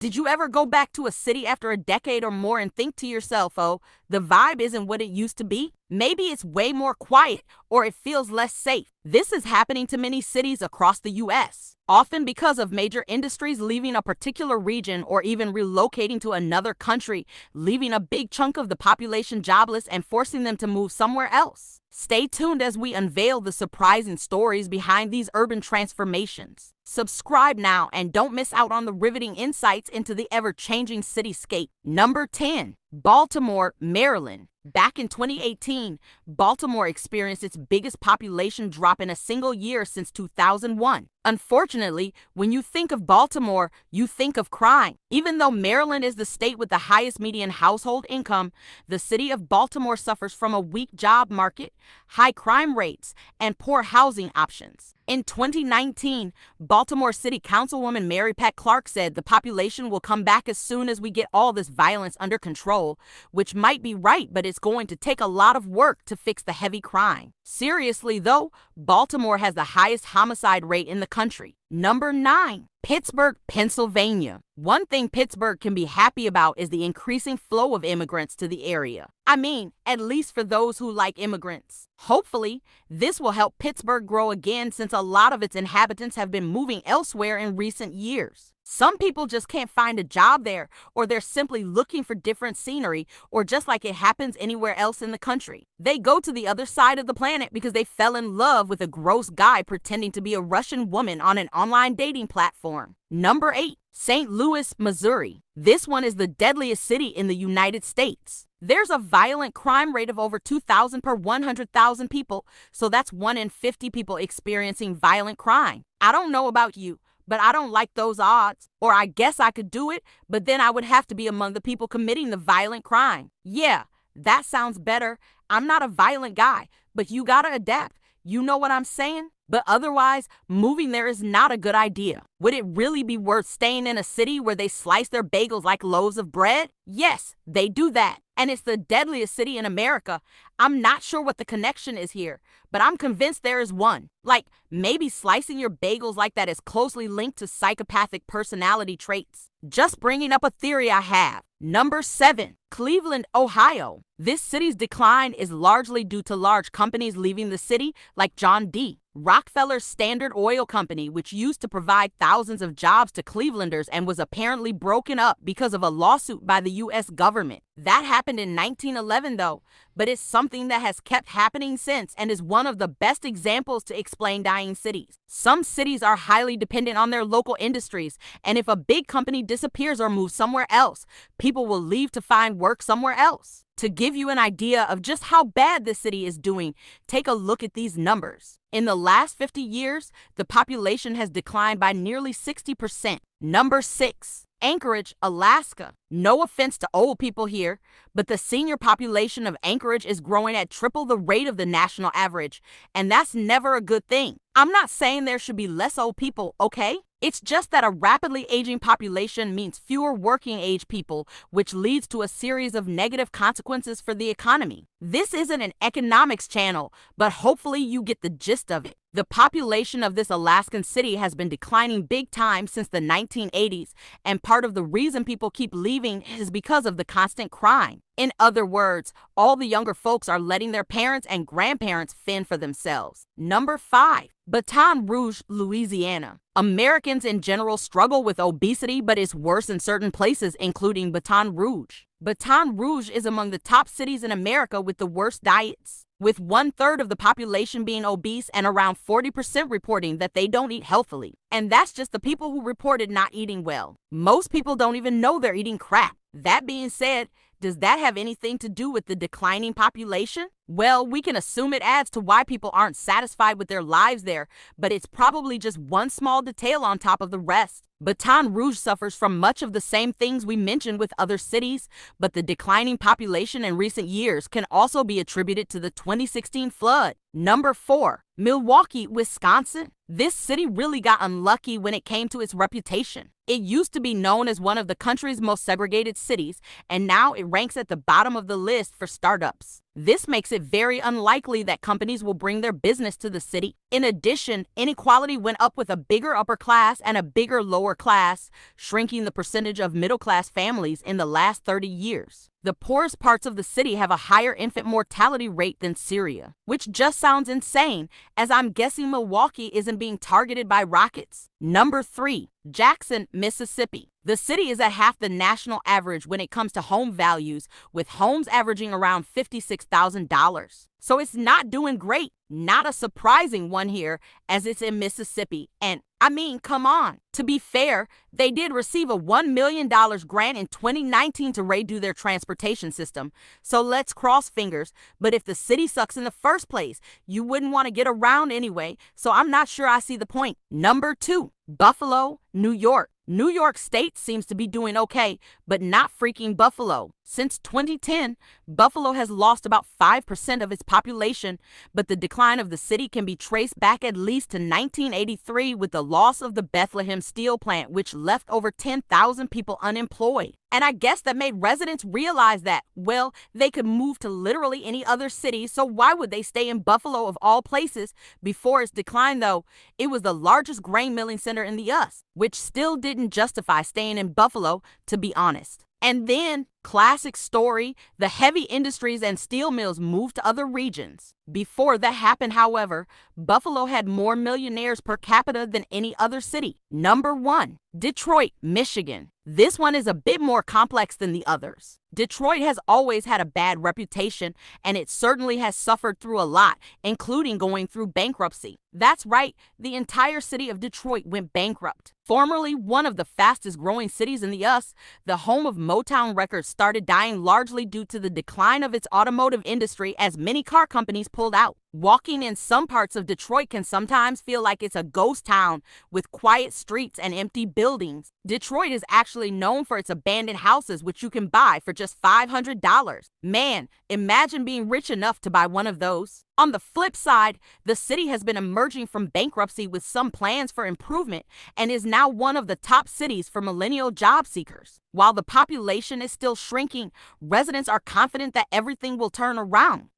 Did you ever go back to a city after a decade or more and think to yourself, oh, the vibe isn't what it used to be? Maybe it's way more quiet or it feels less safe. This is happening to many cities across the U.S., often because of major industries leaving a particular region or even relocating to another country, leaving a big chunk of the population jobless and forcing them to move somewhere else. Stay tuned as we unveil the surprising stories behind these urban transformations. Subscribe now and don't miss out on the riveting insights into the ever-changing cityscape. Number 10. Baltimore, Maryland. Back in 2018, Baltimore experienced its biggest population drop in a single year since 2001. Unfortunately, when you think of Baltimore, you think of crime. Even though Maryland is the state with the highest median household income, the city of Baltimore suffers from a weak job market, high crime rates, and poor housing options. In 2019, Baltimore City Councilwoman Mary Pat Clark said the population will come back as soon as we get all this violence under control, which might be right, but it's going to take a lot of work to fix the heavy crime. Seriously though, Baltimore has the highest homicide rate in the country. Number 9. Pittsburgh, Pennsylvania. One thing Pittsburgh can be happy about is the increasing flow of immigrants to the area. I mean, at least for those who like immigrants. Hopefully, this will help Pittsburgh grow again since a lot of its inhabitants have been moving elsewhere in recent years. Some people just can't find a job there, or they're simply looking for different scenery, or just like it happens anywhere else in the country. They go to the other side of the planet because they fell in love with a gross guy pretending to be a Russian woman on an online dating platform. Number 8. St. Louis, Missouri. This one is the deadliest city in the United States. There's a violent crime rate of over 2,000 per 100,000 people, so that's 1 in 50 people experiencing violent crime. I don't know about you, but I don't like those odds. Or I guess I could do it, but then I would have to be among the people committing the violent crime. Yeah, that sounds better. I'm not a violent guy, but you gotta adapt. You know what I'm saying? But otherwise, moving there is not a good idea. Would it really be worth staying in a city where they slice their bagels like loaves of bread? Yes, they do that. And it's the deadliest city in America. I'm not sure what the connection is here, but I'm convinced there is one. Like, maybe slicing your bagels like that is closely linked to psychopathic personality traits. Just bringing up a theory I have. Number 7. Cleveland, Ohio. This city's decline is largely due to large companies leaving the city, like John D. Rockefeller's Standard Oil Company, which used to provide thousands of jobs to Clevelanders and was apparently broken up because of a lawsuit by the U.S. government. That happened in 1911, though, but it's something that has kept happening since and is one of the best examples to explain dying cities. Some cities are highly dependent on their local industries, and if a big company disappears or moves somewhere else, people will leave to find work somewhere else. To give you an idea of just how bad this city is doing, take a look at these numbers. In the last 50 years, the population has declined by nearly 60%. Number 6. Anchorage, Alaska. No offense to old people here, but the senior population of Anchorage is growing at triple the rate of the national average, and that's never a good thing. I'm not saying there should be less old people, okay? It's just that a rapidly aging population means fewer working-age people, which leads to a series of negative consequences for the economy. This isn't an economics channel, but hopefully you get the gist of it. The population of this Alaskan city has been declining big time since the 1980s, and part of the reason people keep leaving is because of the constant crime. In other words, all the younger folks are letting their parents and grandparents fend for themselves. Number 5. Baton Rouge, Louisiana. Americans in general struggle with obesity, but it's worse in certain places, including Baton Rouge. Baton Rouge is among the top cities in America with the worst diets, with 1/3 of the population being obese and around 40% reporting that they don't eat healthily. And that's just the people who reported not eating well. Most people don't even know they're eating crap. That being said, does that have anything to do with the declining population? Well, we can assume it adds to why people aren't satisfied with their lives there, but it's probably just one small detail on top of the rest. Baton Rouge suffers from much of the same things we mentioned with other cities, but the declining population in recent years can also be attributed to the 2016 flood. Number 4. Milwaukee, Wisconsin. This city really got unlucky when it came to its reputation. It used to be known as one of the country's most segregated cities, and now it ranks at the bottom of the list for startups. This makes it very unlikely that companies will bring their business to the city. In addition, inequality went up with a bigger upper class and a bigger lower class, shrinking the percentage of middle-class families in the last 30 years. The poorest parts of the city have a higher infant mortality rate than Syria, which just sounds insane, as I'm guessing Milwaukee isn't being targeted by rockets. Number 3. Jackson, Mississippi. The city is at half the national average when it comes to home values, with homes averaging around $56,000. So it's not doing great. Not a surprising one here, as it's in Mississippi. And I mean, come on. To be fair, they did receive a $1 million grant in 2019 to redo their transportation system. So let's cross fingers. But if the city sucks in the first place, you wouldn't want to get around anyway. So I'm not sure I see the point. Number 2. Buffalo, New York. New York State seems to be doing okay, but not freaking Buffalo. Since 2010, Buffalo has lost about 5% of its population, but the decline of the city can be traced back at least to 1983 with the loss of the Bethlehem steel plant, which left over 10,000 people unemployed. And I guess that made residents realize that, well, they could move to literally any other city, so why would they stay in Buffalo of all places? Before its decline, though, it was the largest grain milling center in the US, which still didn't justify staying in Buffalo, to be honest. And then, classic story, the heavy industries and steel mills moved to other regions. Before that happened, however, Buffalo had more millionaires per capita than any other city. Number 1. Detroit, Michigan. This one is a bit more complex than the others. Detroit has always had a bad reputation, and it certainly has suffered through a lot, including going through bankruptcy. That's right, the entire city of Detroit went bankrupt. Formerly one of the fastest growing cities in the US, the home of Motown Records started dying largely due to the decline of its automotive industry as many car companies pulled out. Walking in some parts of Detroit can sometimes feel like it's a ghost town with quiet streets and empty buildings. Detroit is actually known for its abandoned houses, which you can buy for just $500. Man, imagine being rich enough to buy one of those. On the flip side, the city has been emerging from bankruptcy with some plans for improvement and is now one of the top cities for millennial job seekers. While the population is still shrinking, residents are confident that everything will turn around.